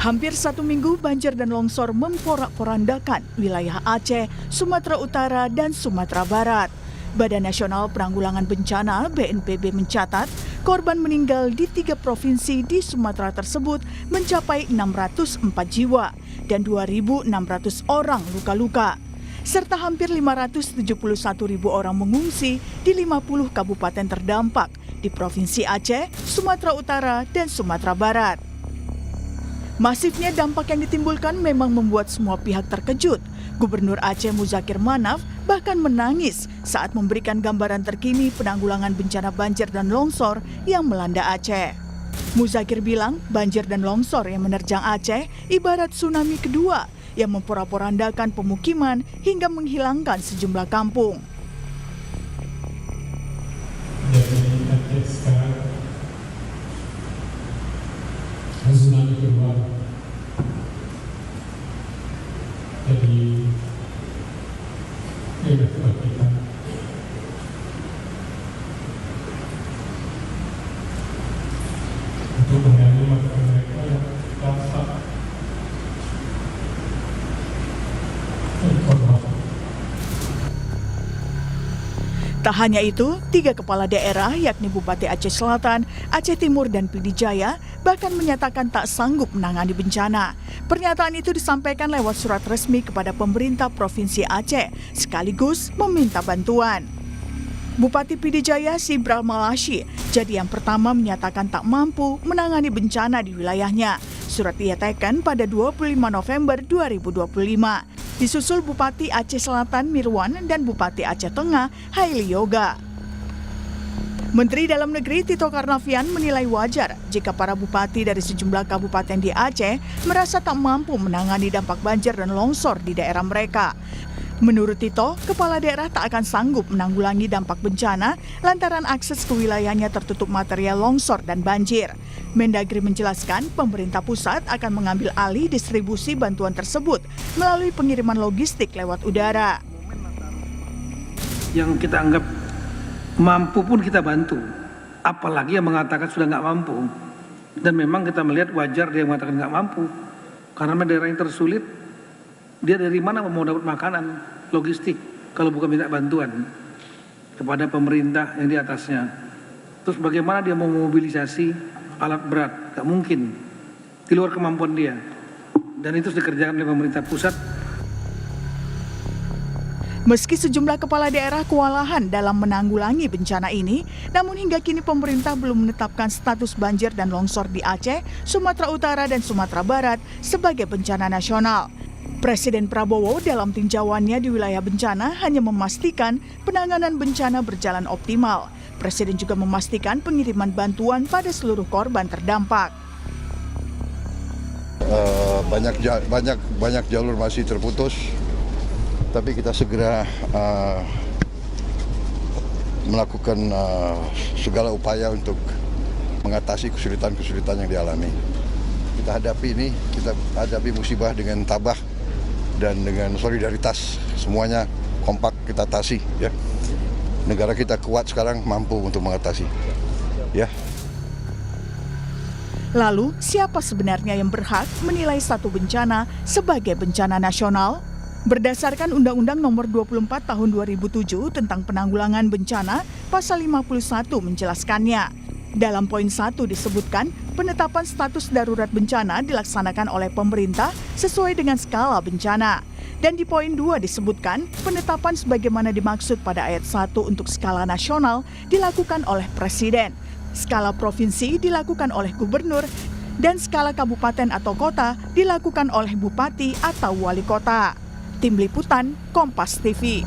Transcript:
Hampir 1 minggu banjir dan longsor memporak-porandakan wilayah Aceh, Sumatera Utara, dan Sumatera Barat. Badan Nasional Penanggulangan Bencana (BNPB) mencatat korban meninggal di 3 provinsi di Sumatera tersebut mencapai 604 jiwa dan 2.600 orang luka-luka, serta hampir 571.000 orang mengungsi di 50 kabupaten terdampak di Provinsi Aceh, Sumatera Utara, dan Sumatera Barat. Masifnya dampak yang ditimbulkan memang membuat semua pihak terkejut. Gubernur Aceh Muzakir Manaf bahkan menangis saat memberikan gambaran terkini penanggulangan bencana banjir dan longsor yang melanda Aceh. Muzakir bilang banjir dan longsor yang menerjang Aceh ibarat tsunami kedua yang memporak-porandakan pemukiman hingga menghilangkan sejumlah kampung. Jadi Aceh sekarang tsunami kedua. Jadi ini buat kita. Untuk menyelamatkan mereka yang terpaksa korban. Tak hanya itu, 3 kepala daerah yakni Bupati Aceh Selatan, Aceh Timur, dan Pidi Jaya bahkan menyatakan tak sanggup menangani bencana. Pernyataan itu disampaikan lewat surat resmi kepada pemerintah Provinsi Aceh, sekaligus meminta bantuan. Bupati Pidi Jaya Sibral Malashi jadi yang pertama menyatakan tak mampu menangani bencana di wilayahnya. Surat ia teken pada 25 November 2025. Disusul Bupati Aceh Selatan Mirwan dan Bupati Aceh Tengah Haili Yoga. Menteri Dalam Negeri Tito Karnavian menilai wajar jika para bupati dari sejumlah kabupaten di Aceh merasa tak mampu menangani dampak banjir dan longsor di daerah mereka. Menurut Tito, kepala daerah tak akan sanggup menanggulangi dampak bencana lantaran akses ke wilayahnya tertutup material longsor dan banjir. Mendagri menjelaskan pemerintah pusat akan mengambil alih distribusi bantuan tersebut melalui pengiriman logistik lewat udara. Yang kita anggap mampu pun kita bantu, apalagi yang mengatakan sudah nggak mampu. Dan memang kita melihat wajar dia mengatakan nggak mampu, karena daerah yang tersulit, dia dari mana mau dapat makanan, logistik, kalau bukan minta bantuan kepada pemerintah yang di atasnya. Terus bagaimana dia mau memobilisasi alat berat? Gak mungkin, di luar kemampuan dia. Dan itu harus dikerjakan oleh pemerintah pusat. Meski sejumlah kepala daerah kewalahan dalam menanggulangi bencana ini, namun hingga kini pemerintah belum menetapkan status banjir dan longsor di Aceh, Sumatera Utara, dan Sumatera Barat sebagai bencana nasional. Presiden Prabowo dalam tinjauannya di wilayah bencana hanya memastikan penanganan bencana berjalan optimal. Presiden juga memastikan pengiriman bantuan pada seluruh korban terdampak. Banyak jalur masih terputus, tapi kita segera melakukan segala upaya untuk mengatasi kesulitan-kesulitan yang dialami. Kita hadapi musibah dengan tabah dan dengan solidaritas, semuanya kompak kita atasi, ya. Negara kita kuat sekarang, mampu untuk mengatasi, ya. Lalu, siapa sebenarnya yang berhak menilai satu bencana sebagai bencana nasional? Berdasarkan Undang-Undang Nomor 24 Tahun 2007 tentang Penanggulangan Bencana, Pasal 51 menjelaskannya. Dalam poin 1 disebutkan, penetapan status darurat bencana dilaksanakan oleh pemerintah sesuai dengan skala bencana. Dan di poin 2 disebutkan, penetapan sebagaimana dimaksud pada ayat 1 untuk skala nasional dilakukan oleh Presiden, skala provinsi dilakukan oleh gubernur, dan skala kabupaten atau kota dilakukan oleh bupati atau wali kota. Tim Liputan, Kompas TV.